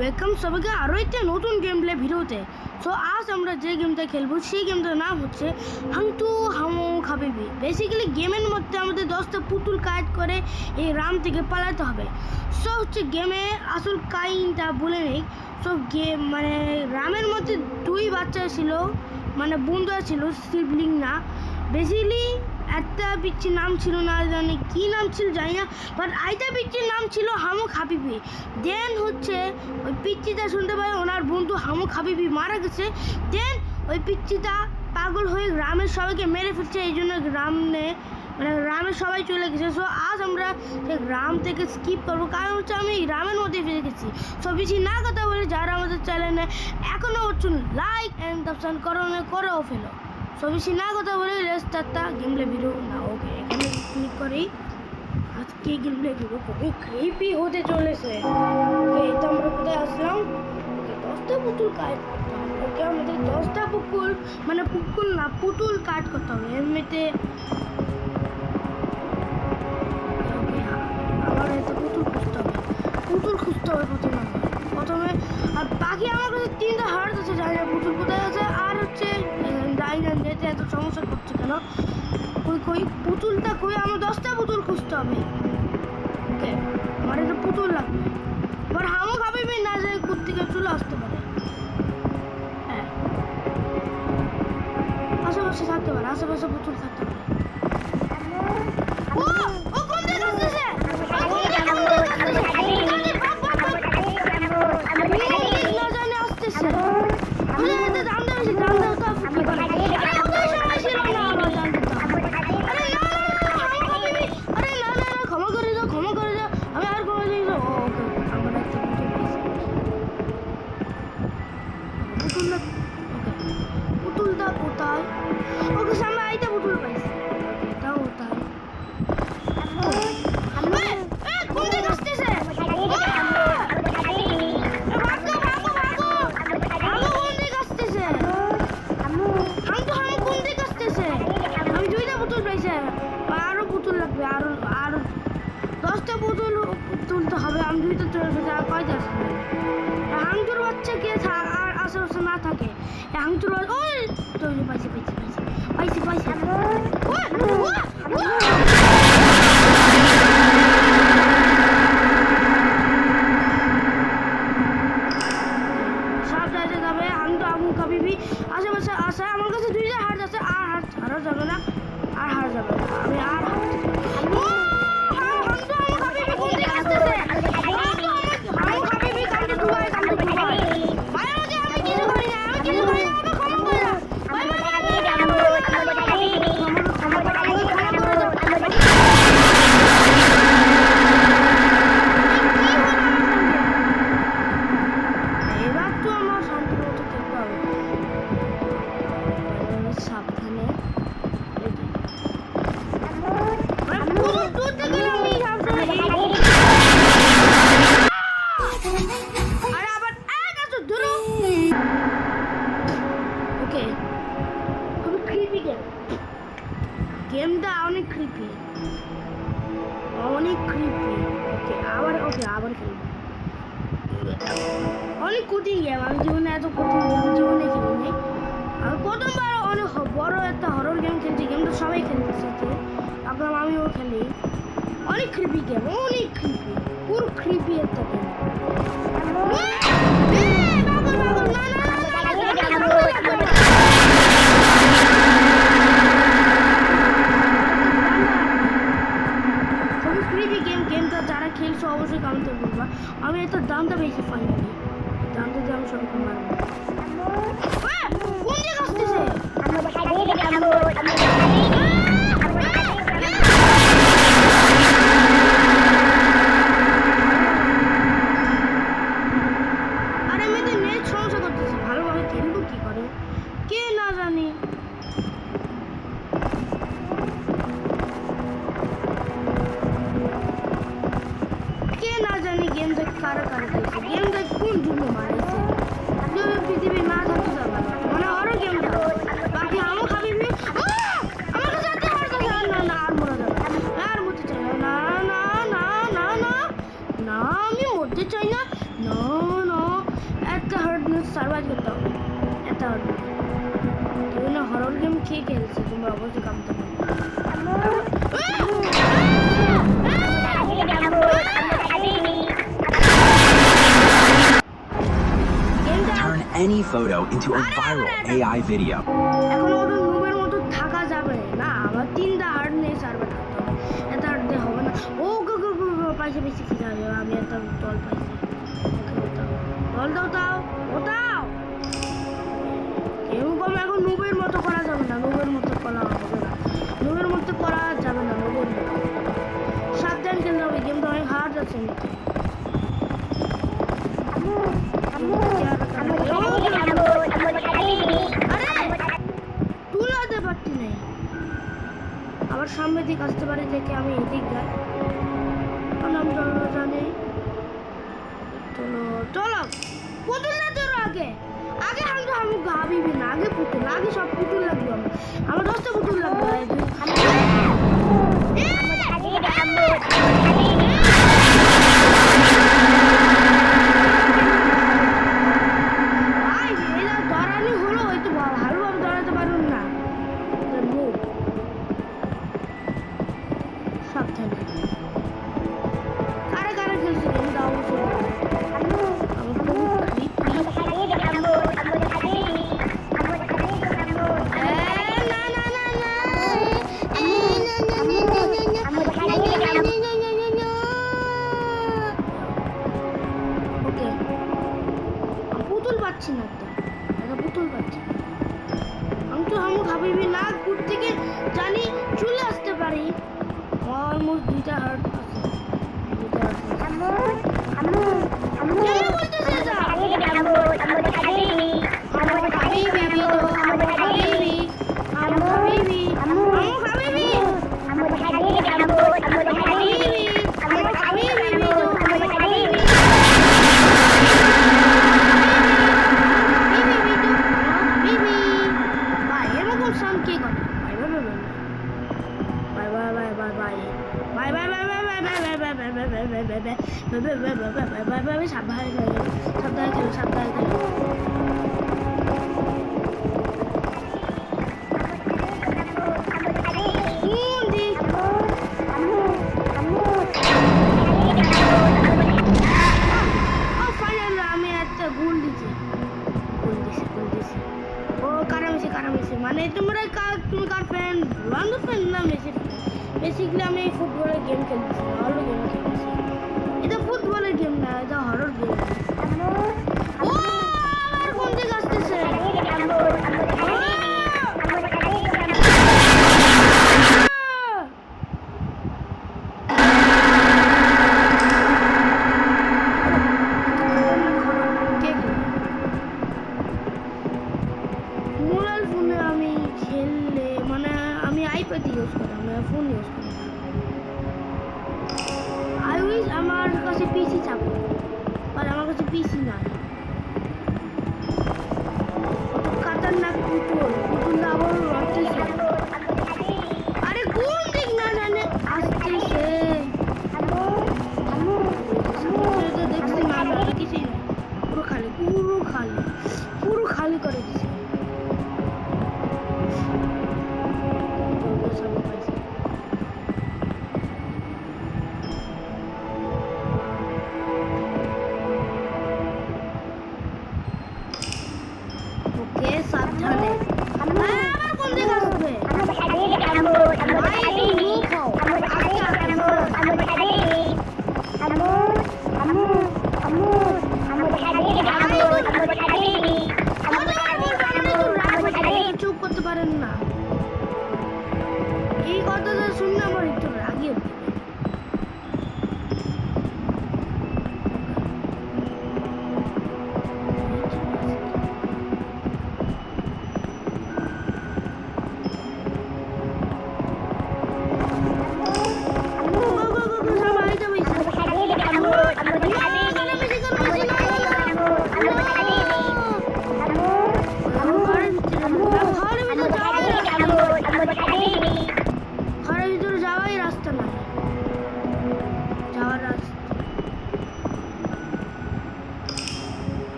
Welcome সবাইকে আরও একটা নতুন গেম প্লে ভিডিওতে। সো আজ আমরা যে গেমটা খেলবো সেই গেমটার নাম হচ্ছে হাংটু হামো খাবিবি। বেসিক্যালি গেমের মধ্যে আমাদের 10টা পুতুল কাজ করে এই রাম থেকে পালাতে হবে। সো হচ্ছে গেমে আসল কাহিনীটা বলে নেই। সো গেম মানে রামের মধ্যে দুই বাচ্চা ছিল, মানে বন্ধুরা ছিল, সিবলিং না। বেসিক্যালি একটা পিচ্ছির নাম ছিল না জানি কী নাম ছিল জানি না, বাট আইটা পিচ্ছির নাম ছিল হামুক হাবিবি। দেন হচ্ছে ওই পিচ্চিটা শুনতে পারে ওনার বন্ধু হামুক হাবিবি মারা গেছে। দেন ওই পিচ্চিটা পাগল হয়ে গ্রামের সবাইকে মেরে ফেলছে, এই জন্য গ্রামের সবাই চলে গেছে। সো আজ আমরা সেই গ্রাম থেকে স্কিপ করবো, কারণ হচ্ছে আমি গ্রামের মধ্যে ফিরে গেছি। সো বেশি না কথা বলে যারা আমাদের চ্যানেলে এখনও হচ্ছে লাইক অ্যান্ড সাবস্ক্রাইব করেও ফেলো। সো বেশি না কথা বলে রেস্টারটা গেম প্লে ভিডিও না। ওকে, এখানে ক্লিক করি। আজকে গেম প্লে ভিডিও খুবই ক্রিপি হতে চলেছে। ওকে, এটা আমরা কোথায় আসলাম? ওকে, 10টা পুতুল কাজ করতে হবে। ওকে, আমাদের 10টা পুতুল কাজ করতে হবে এমনিতে। আমার একটা পুতুল খুঁজতে হবে প্রথমে। আর বাকি আমার কাছে 3টা হার্ট আছে, জানি না পুতুল কোথায় আছে। আর হচ্ছে জানি না নেটে এত সমস্যা করছে কেন। কই পুতুলটা কই? আমার 10টা পুতুল খুঁজতে হবে। ওকে, আমার একটা পুতুল লাগবে। এবার হামও খাবিবি না যায় কোত্থেকে চলে আসতে পারে। হ্যাঁ, আশেপাশে থাকতে পারে, আশেপাশে পুতুল থাকতে পারে। ও কোন দিকে আসতেছে? পুতুলটা কোথায়? ওকে, সামনে আইটা পুতুল পাইছি। এটাও কোথায়? কোন দিকে আসতেছে? আমি 2টা পুতুল পাইছি, আরো পুতুল লাগবে। আরো 10টা পুতুল তুলতে হবে। আমি 2টা চলে এসেছি, আর কয়টা আসবে? হাংচুর বাচ্চা কে আর আশেপাশে না থাকে। হাংচুর ওই তৈরি পাইছি। সব জায়গায় যাবে হাংটু হামুক হাবিবি। আশেপাশে আসে। আমার কাছে 2টা হার্ট আছে, আর হারা যাবে না। আমি আর সাবধানে। গেমটা অনেক ক্রিপি। ওকে, আবার খেলবো। অনেক কঠিন গেম, আমি জীবনে এত কঠিন গেম জীবনে খেলিনি। আমি প্রথমবার অনেক বড় একটা হরর গেম খেলছি। গেমটা সবাই খেলতেছে, ভাবলাম আমিও খেলি। অনেক ক্রিপি গেম, পুরো ক্রিপি একটা গেম। গেমটা যারা খেলছো অবশ্যই কমেন্টে বলবা। আমি একটা দামটা বেশি পাইনি, দামটা দিয়ে আমি সবাইকে মারবো। কোন দিকে আসতেছে? আরে মেয়েদের নেট সমস্যা করতেছে, ভালোভাবে খেলবো কি করে কে না জানি। গেমটা কারা খেলছে, গেমটা কোন যুগে মারাইছে। পৃথিবী না থাকতে যাবে মানে আরো গেমটা বাকি আমও খাবিবি। আমার কাছে না আর মরা যাবে, আর মরতে চাই না। আমি মরতে চাই না। সার্ভাইভ করতে হবে, এত হার্ড না। বিভিন্ন হরর গেম কে খেলছে তোমরা অবশ্যই কমেন্টে Turn any photo into a viral AI video. এখন ওটা নুবের মতো থাকা যাবে না, আমার 3টা হার্ড নিয়ে সার্ভাইভ করতে হবে, এত হার্ড দিয়ে হবে না। ও গো গো গো গো পাইছে বেশি কি যাবে, আমি একটা দল পাইছি। দল দাও দাও ওটাও এরকম এখন নুবের মতো করা যাবে না, নুবের মতো করা হবে না, নুবের মতো করা যাবে না, নুবের মতো সাবধান খেলতে হবে, গেমটা অনেক হার্ড আছে নাকি। তুলাতে পারছি না, আবার সামনের দিক আসতে পারে দেখে আমি এদিক যাই, নাম জানি। চলো চলো পুতুল না তোর আগে আগে আমি গাবিবি না, আগে পুতুল, আগে সব পুতুল লাগবে আমার 10টা পুতুল লাগবে। ভাই এরা দৌড়ানি হলো হয়তো ভালোভাবে দৌড়াতে পারুন না, সাবধানে কারা কারা খেলছে গেম দাও পুতুল পাচ্ছি না, একটা পুতুল পাচ্ছি না। আমি তো হাবিবি না দূর থেকে জানি চলে আসতে পারি, অলমোস্ট 2টা হার্ট আছে। মানে তুমি কার ফ্যান, রোনাল্ডো ফ্যান না মেসি ফ্যান? বেসিক্যালি আমি ফুটবলের গেম খেলতেছি, হরর গেম খেলতেছি। এটা ফুটবলের গেম না, এটা হরর গেম। ও আমার কোন দিকে আসতেছে? মোবাইল ফোনে আমি খেললে মানে আমি আইপ্যাড ইউজ করি, আমি ফোন ইউজ করি না। আই উইশ আমার কাছে পিসি থাকতো, আর আমার কাছে পিসি নাই। কত খাতারনাক পুতুল, পুতুল আবার আসতেছে। আরে কোন দিক না জানে আসতেছে, দেখছি না কিছুই নাই, পুরো খালি পুরো খালি পুরো খালি করে দিছে। ওকে সাবধানে, আমার কোন দিকে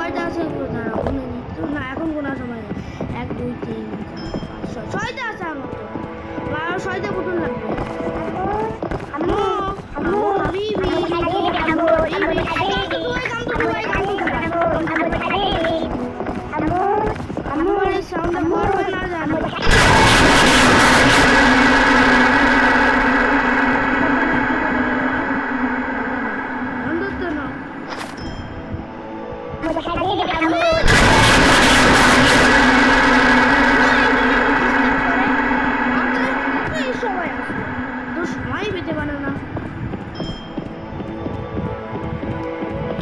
কয়টা আছে দাঁড়া গুনে নি তো না এখন গোনা সময় নেই 1 2 3 4 5 6 ছয়টা আছে আমার তো আর 6টা পুতুল লাগবে আম্মু আম্মু হাবিবি আম্মু হাবিবি আম্মু এই সাউন্ড করবে না জানো সময় পেতে পারে না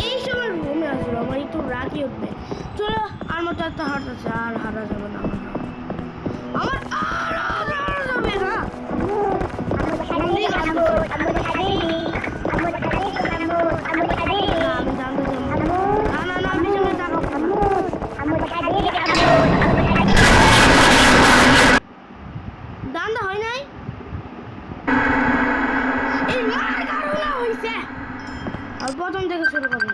এই সময় ঘুমে আসলো আমার একটু রাগই উঠবে চলো আর মতো একটা হাট আছে আর হারা যাবে না আমার আর হারা যাবে না আমি জানতে চাবো না না আমি সামনে তাকাবো দান্দা হয় নাই এই মার কারণে হইছে আর প্রথম থেকে শুরু করবে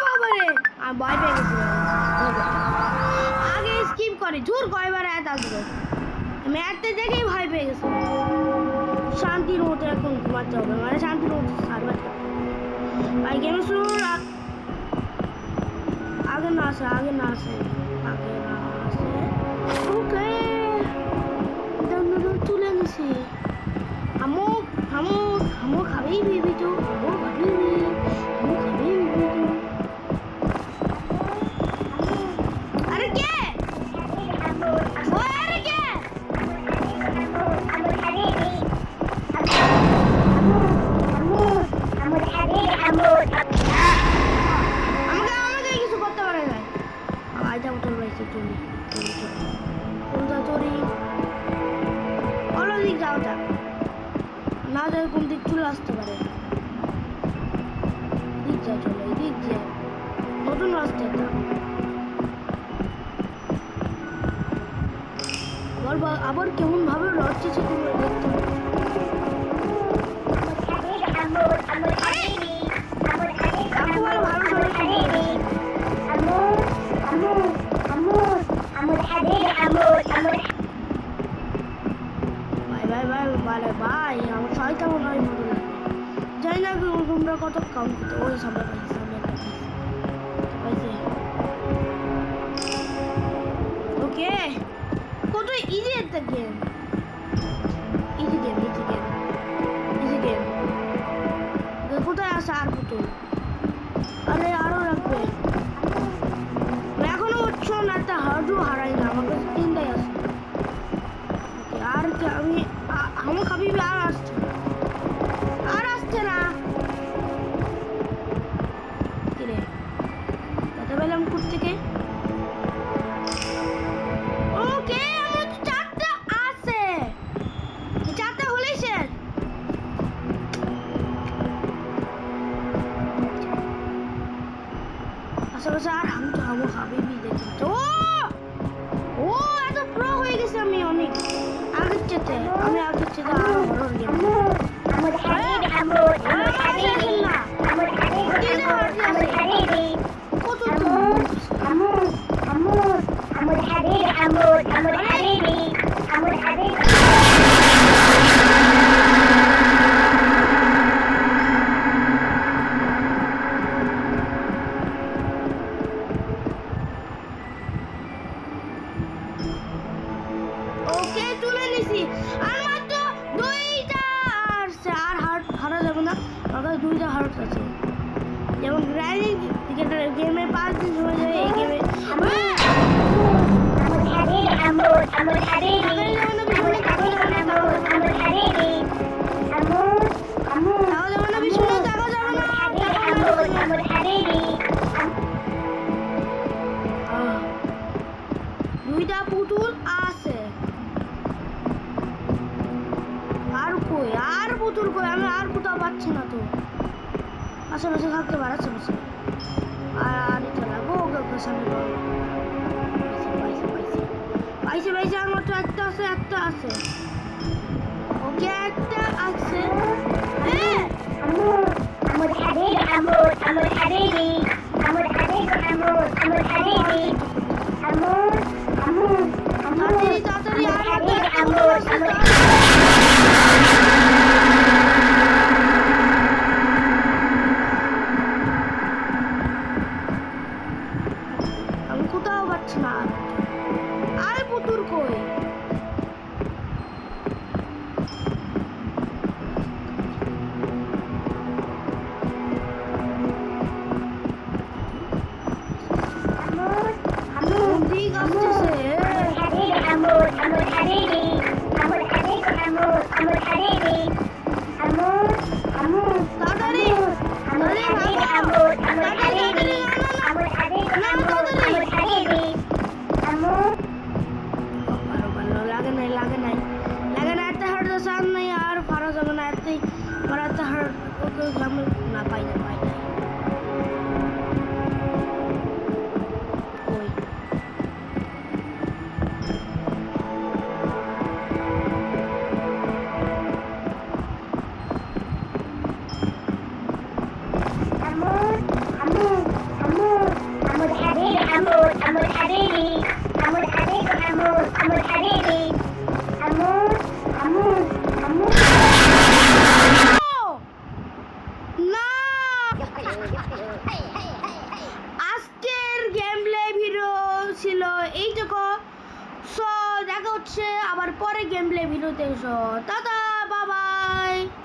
বাবারে আর ভয় পেয়ে গেছি আগে স্কিপ করে জোর কয়বার এত আসবে আমি একটা দেখেই ভয় পেয়ে গেছি শান্তির মতো এখন ঘুমাতে হবে মানে শান্তির মতো সার্ভার ভাই গেমে শুরু আগে না আসে ওকে তুলে নিছি আমু খাবেই বিবি তো আমু খাবেই বিবি তো আরে কে আরে কে আমাকে কিছু করতে পারে না আইটা বোতল পাইছি তুমি অন্য দিক যাও যাক না যায় কোন দিক চলে আসতে পারে দিক যায় চলো এদিক যায় নতুন রাস্তা এটা আবার কেমন ভাবে লড়ছে তুমি দেখতে ভাই আমার ছয়টা মনে হয় মতো লাগবে জানি না তোমরা কত কাউন্ট করতে ওই সামনে পাইছে ওকে কত ইজি একটা গেম কোথায় আছে আর পুতুল আরে আরো লাগবে এখনো হচ্ছে না একটা হার্ডও হারাই না আমার কাছে 3টাই আছে আর আমি আমার খাবিবি আর আসছে না কিরে কথা বললাম কোথা থেকে ওকে আমার 4টা আছে 4টা হলেই শেষ আশেপাশে আর আমি তো আমার খাবিবি দেখি তো ও এত প্রো হয়ে গেছে আমি অনেক আগের চেতে আরো হরর গেম ওকে তুলে নিছি আর মাত্র 2টা আছে আর হারা যাবে না আমার 2টা হার্ট আছে যেমন গ্রাইন্ডিং গেমে 5 দিন হয়ে যায় এই গেমে দুইটা পুতুল আছে আর পুতুল কই আমি আর কোথাও পাচ্ছি না তো আশেপাশে থাকতে পারে আশেপাশে আর এটা লাগবো ওকে সামনে পাইছে আর মাত্র একটা আছে ওকে একটা আছে আমার হাবিবি তাড়াতাড়ি লাগে নাই এত হার্ড সান নাই আর ফারা যাবে না এত আমার এত হার্ড না পাই না ওই না আজকের গেমপ্লে ভিডিও ছিল এইটুকু সো দেখা হচ্ছে আবার পরে গেমপ্লে ভিডিওতে টাটা বাই বাই।